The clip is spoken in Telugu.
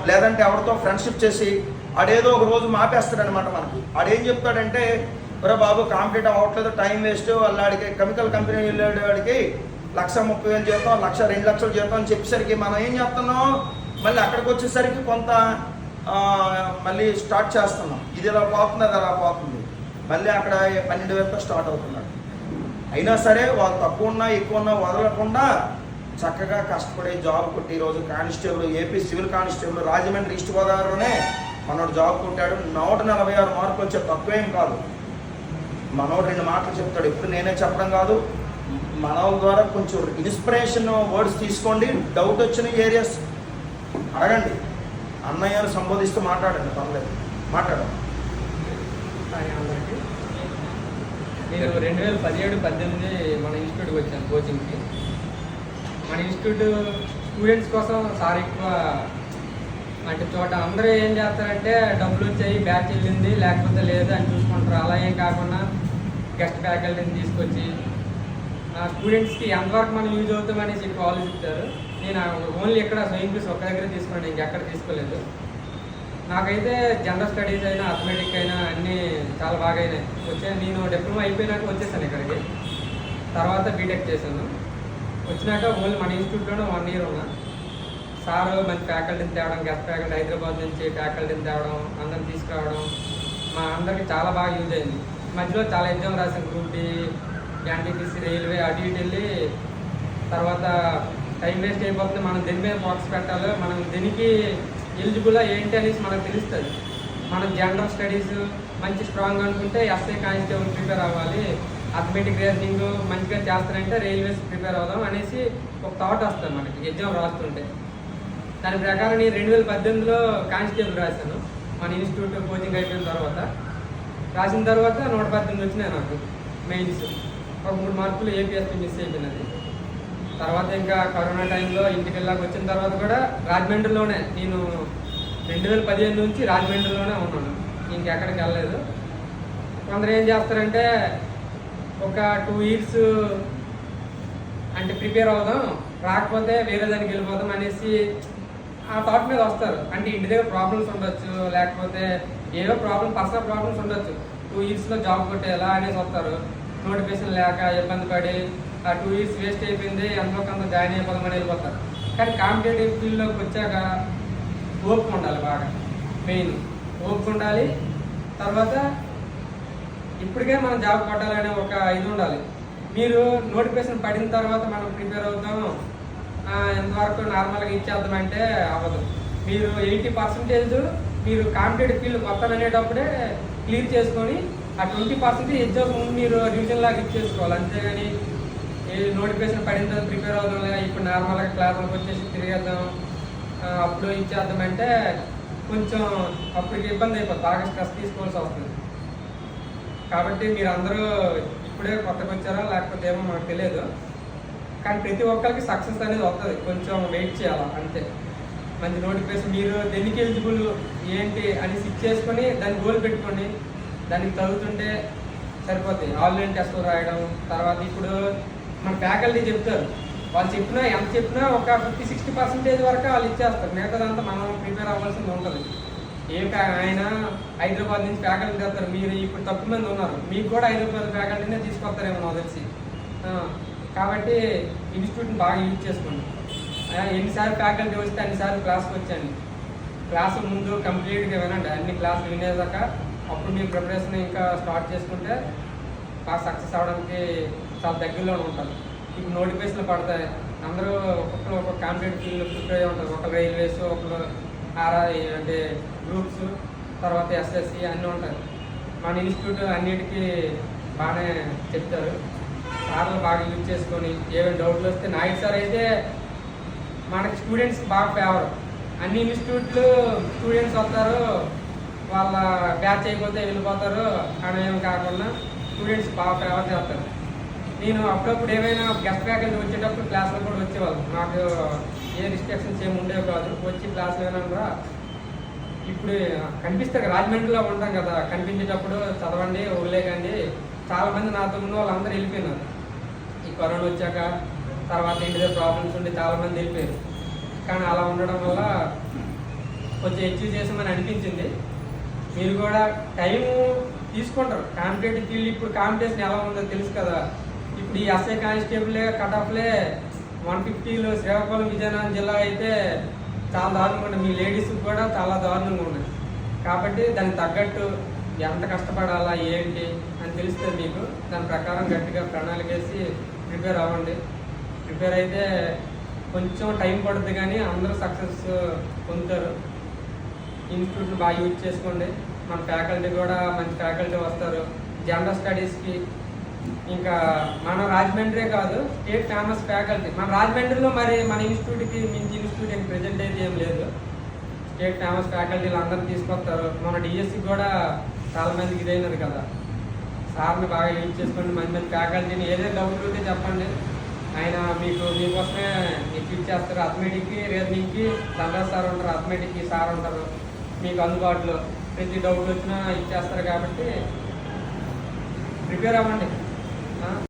లేదంటే ఎవరితో ఫ్రెండ్షిప్ చేసి ఆడేదో ఒక రోజు మాపేస్తాడనమాట మనకి. ఆడేం చెప్తాడంటే, ఒరే బాబు కాంపిటేటివ్ అవ్వట్లేదు, టైం వేస్ట్, వాళ్ళకి కెమికల్ కంపెనీ వెళ్ళాడు, వాడికి 1,30,000 జీతం, 1,00,000 2,00,000 జీతం అని చెప్పేసరికి మనం ఏం చేస్తున్నాం, మళ్ళీ అక్కడికి వచ్చేసరికి కొంత మళ్ళీ స్టార్ట్ చేస్తున్నాం. ఇది ఇలా పోతుంది, అది అలా పోతుంది. మళ్ళీ అక్కడ 12,000తో స్టార్ట్ అవుతున్నాడు. అయినా సరే వాళ్ళు తక్కువ ఉన్నా ఎక్కువ ఉన్నా వదలకుండా చక్కగా కష్టపడి జాబ్ కొట్టి ఈరోజు constable, AP civil constable Rajahmundry east గోదావరిలోనే మనోడు జాబ్ కొట్టాడు. 146 మార్కులు వచ్చే తక్కువేం కాదు. మనోడు 2 మాటలు చెప్తాడు, ఇప్పుడు నేనే చెప్పడం కాదు, మనోళ్ళ ద్వారా కొంచెం ఇన్స్పిరేషన్ వర్డ్స్ తీసుకోండి. డౌట్ వచ్చిన ఏరియాస్ అడగండి, అన్నయ్యను సంబోధిస్తూ మాట్లాడండి, పర్లేదు మాట్లాడండి. అందరికీ నేను 2017-18 మన ఇన్స్టిట్యూట్కి వచ్చాను కోచింగ్కి. మన ఇన్స్టిట్యూట్ స్టూడెంట్స్ కోసం సార్ ఎక్కువ అంటే చోట అందరూ ఏం చేస్తారంటే డబ్బులు వచ్చాయి, బ్యాచ్ వెళ్ళింది లేకపోతే లేదు అని చూసుకుంటారు. అలా ఏం కాకుండా గెస్ట్ ఫ్యాకల్టీని తీసుకొచ్చి స్టూడెంట్స్కి ఎంతవరకు మనం యూజ్ అవుతామనేసి ఎక్కువ ఆలోచిస్తారు. నేను ఓన్లీ ఇక్కడ స్వయం పీస్ ఒక్క దగ్గర తీసుకున్నాను, ఇంకెక్కడ తీసుకోలేదు. నాకైతే జనరల్ స్టడీస్ అయినా అథమెటిక్ అయినా అన్నీ చాలా బాగా అయినాయి. నేను డిప్లొమా అయిపోయినాక వచ్చేసాను ఇక్కడికి. తర్వాత బీటెక్ చేశాను. వచ్చినాక ఓన్లీ మన ఇన్స్టిట్యూట్లోనే 1 ఇయర్ ఉన్నా. సార్ మంచి ఫ్యాకల్టీని తేవడం, గెస్ట్ ఫ్యాకల్టీ హైదరాబాద్ నుంచి ఫ్యాకల్టీని తేవడం, అందరిని తీసుకురావడం మా అందరికి చాలా బాగా యూజ్ అయింది. మధ్యలో చాలా ఎగ్జామ్ రాసాను, గ్రూప్ డి, ఎన్టీపీసీ, రైల్వే, అటు ఇటు వెళ్ళి తర్వాత టైం వేస్ట్ అయిపోతుంది. మనం దేని మీద ఫోకస్ పెట్టాలో, మనం దేనికి ఎలిజిబుల్ ఏంటి అనేసి మనకు తెలుస్తుంది. మనం జనరల్ స్టడీస్ మంచి స్ట్రాంగ్ అనుకుంటే ఎస్ఐ కానిస్టేబుల్ ప్రిపేర్ అవ్వాలి, అథమెటిక్ రీజనింగ్ మంచిగా చేస్తారంటే రైల్వేస్ ప్రిపేర్ అవుదాం అనేసి ఒక థాట్ వస్తుంది మనకి ఎగ్జామ్ రాస్తుంటే. దాని ప్రకారం నేను 2018లో కానిస్టేబుల్ రాశాను. మన ఇన్స్టిట్యూట్ కోచింగ్ అయిపోయిన తర్వాత రాసిన తర్వాత 118 వచ్చినాయి నాకు మెయిన్స్. ఒక 3 మార్కులు ఏపీఎస్పీ మిస్ అయిపోయినది. తర్వాత ఇంకా కరోనా టైంలో ఇంటికి వెళ్ళాక వచ్చిన తర్వాత కూడా రాజమండ్రిలోనే నేను 2015 నుంచి రాజమండ్రిలోనే ఉన్నాను, ఇంకెక్కడికి వెళ్ళలేదు. కొందరు ఏం చేస్తారంటే ఒక 2 ఇయర్స్ అంటే ప్రిపేర్ అవుదాం, రాకపోతే వేరే దానికి వెళ్ళిపోదాం అనేసి ఆ థాట్ మీద వస్తారు. అంటే ఇంటి దగ్గర ప్రాబ్లమ్స్ ఉండొచ్చు, లేకపోతే ఏవో పర్సనల్ ప్రాబ్లమ్స్ ఉండొచ్చు. 2 ఇయర్స్లో జాబ్ కొట్టేలా అనేసి వస్తారు. నోటిఫికేషన్ లేక ఇబ్బంది పడి ఆ 2 ఇయర్స్ వేస్ట్ అయిపోయింది, ఎంతో కొంత జాయిన్ అయిపోదామని వెళ్ళిపోతారు. కానీ కాంపిటేటివ్ ఫీల్డ్లోకి వచ్చాక ఓపిక ఉండాలి, బాగా మెయిన్ ఓపిక ఉండాలి. తర్వాత ఇప్పటికే మనం జాబ్ కొట్టాలనే ఒక ఇది ఉండాలి. మీరు నోటిఫికేషన్ పడిన తర్వాత మనం ప్రిపేర్ అవుతాం, ఎంతవరకు నార్మల్గా ఇచ్చేద్దామంటే అవ్వదు. మీరు 80% మీరు కాంపిటేటివ్ ఫీల్డ్ కొత్త అనేటప్పుడే క్లియర్ చేసుకొని ఆ 20% ఎగ్జామ్స్ ముందు మీరు రివిజన్ లాగా ఇచ్చేసుకోవాలి. అంతేగాని నోటిఫికేషన్ పడిన తర్వాత ప్రిపేర్ అవుదాం, ఇప్పుడు నార్మల్గా క్లాసులకు వచ్చేసి తిరిగేద్దాం అప్పుడు ఇచ్చేద్దామంటే కొంచెం అప్పటికి ఇబ్బంది అయిపోతుంది, బాగా స్ట్రెస్ తీసుకోవాల్సి వస్తుంది. కాబట్టి మీరు అందరూ ఇప్పుడే కొత్తగా వచ్చారా లేకపోతే ఏమో మాకు తెలియదు, కానీ ప్రతి ఒక్కరికి సక్సెస్ అనేది వస్తుంది, కొంచెం వెయిట్ చేయాలి అంతే. మంచి నోటిఫికేషన్ మీరు దేనికి ఎలిజిబుల్ ఏంటి అని సిక్ చేసుకొని దాన్ని గోల్ పెట్టుకోండి, దానికి చదువుతుంటే సరిపోతాయి. ఆన్లైన్ టెస్టులు రాయడం, తర్వాత ఇప్పుడు మన ఫ్యాకల్టీ చెప్తారు, వాళ్ళు చెప్పినా ఎంత చెప్పినా ఒక 50-60% వరకు వాళ్ళు ఇచ్చేస్తారు, మిగతాదంతా మనం ప్రిపేర్ అవ్వాల్సింది ఉంటుంది. ఆయన హైదరాబాద్ నుంచి ఫ్యాకల్టీ తెస్తారు, మీరు ఇప్పుడు తక్కువ మంది ఉన్నారు, మీకు కూడా హైదరాబాద్ ఫ్యాకల్టీనే తీసుకొస్తారేమో నాకు తెలిసి. కాబట్టి ఇన్స్టిట్యూట్ని బాగా యూజ్ చేసుకోండి. ఎన్నిసార్లు ఫ్యాకల్టీ వస్తే అన్నిసార్లు క్లాస్కి వచ్చాను. క్లాసు ముందు కంప్లీట్గా వినండి, అన్ని క్లాసులు వినేదాకా. అప్పుడు మీ ప్రిపరేషన్ ఇంకా స్టార్ట్ చేసుకుంటే బాగా సక్సెస్ అవ్వడానికి చాలా దగ్గరలో ఉంటారు. ఇప్పుడు నోటిఫికేషన్లు పడతాయి, అందరూ ఒక్కొక్కరు ఒక్కొక్క కాంపిటేటివ్ ఫీల్డ్ ప్రిపేర్ అయ్యి ఉంటారు. ఒకరు రైల్వేస్, ఒకరు అంటే గ్రూప్స్, తర్వాత ఎస్ఎస్సి అన్నీ ఉంటాయి. మన ఇన్స్టిట్యూట్ అన్నిటికీ బాగానే చెప్తారు, సార్లు బాగా యూజ్ చేసుకొని ఏమైనా డౌట్లు వస్తే నాయుడు సార్ అయితే మనకి స్టూడెంట్స్కి బాగా ఫేవర్. అన్ని ఇన్స్టిట్యూట్లు స్టూడెంట్స్ వస్తారు, వాళ్ళ బ్యాచ్ అయిపోతే వెళ్ళిపోతారు అని ఏమి కాకుండా స్టూడెంట్స్ బాగా ఫేవర్ చేస్తారు. నేను అప్పుడప్పుడు ఏమైనా గెస్ట్ ఫ్యాకల్టీ వచ్చేటప్పుడు క్లాసులు కూడా వచ్చేవాళ్ళు, నాకు ఏ రిస్ట్రిక్షన్స్ ఏమి ఉండేవి కాదు, వచ్చి క్లాసులు వినగా ఇప్పుడు కనిపిస్తారు. రాజమండ్రిలో ఉంటాం కదా, కనిపించేటప్పుడు చదవండి వదిలేకండి. చాలామంది నాతో ఉన్న వాళ్ళందరూ వెళ్ళిపోయినారు ఈ కరోనా వచ్చాక. తర్వాత ఇంటి దగ్గర ప్రాబ్లమ్స్ ఉండి చాలామంది వెళ్ళిపోయారు. కానీ అలా ఉండడం వల్ల కొంచెం అచీవ్ చేసామని అనిపించింది. మీరు కూడా టైం తీసుకుంటారు. కాంపిటేటివ్ ఫీల్డ్ ఇప్పుడు కాంపిటీషన్ ఎలా ఉందో తెలుసు కదా. ఇప్పుడు ఈ ఎస్ఐ కానిస్టేబుల్ కట్ ఆఫ్లే 150లో శ్రీకాకుళం విజయనగరం జిల్లా అయితే చాలా దారుణంగా ఉన్నాయి. మీ లేడీస్కి కూడా చాలా దారుణంగా ఉన్నాయి. కాబట్టి దానికి తగ్గట్టు ఎంత కష్టపడాలా ఏంటి అని తెలుస్తుంది మీకు. దాని ప్రకారం గట్టిగా ప్రణాళిక వేసి ప్రిపేర్ అవ్వండి. ప్రిపేర్ అయితే కొంచెం టైం పడుతుంది కానీ అందరూ సక్సెస్ పొందుతారు. ఇన్స్టిట్యూట్ని బాగా యూజ్ చేసుకోండి. మన ఫ్యాకల్టీ కూడా మంచి ఫ్యాకల్టీ వస్తారు. జనరల్ స్టడీస్కి ఇంకా మన రాజమండ్రి కాదు, స్టేట్ ఫేమస్ ఫ్యాకల్టీ మన రాజమండ్రిలో. మరి మన ఇన్స్టిట్యూట్కి మించి ఇన్స్టిట్యూట్ ప్రెజెంట్ అయితే ఏం లేదు. స్టేట్ ఫేమస్ ఫ్యాకల్టీలు అందరూ తీసుకొస్తారు. మన డిఎస్సి కూడా చాలా మందికి ఇదైనది కదా. సార్ని బాగా యూజ్ చేసుకోండి. మంచి మంచి ఫ్యాకల్టీని ఏదైనా డౌట్ ఉంటే చెప్పండి. ఆయన మీకోసమే ఫిట్ చేస్తారు. అథమెటిక్కి రీజనింగ్కి దండరాజ్ సార్ ఉంటారు, అథమెటిక్కి సార్ ఉంటారు. మీకు అందుబాటులో ప్రతి డౌట్ వచ్చినా ఇచ్చేస్తారు. కాబట్టి ప్రిపేర్ అవ్వండి.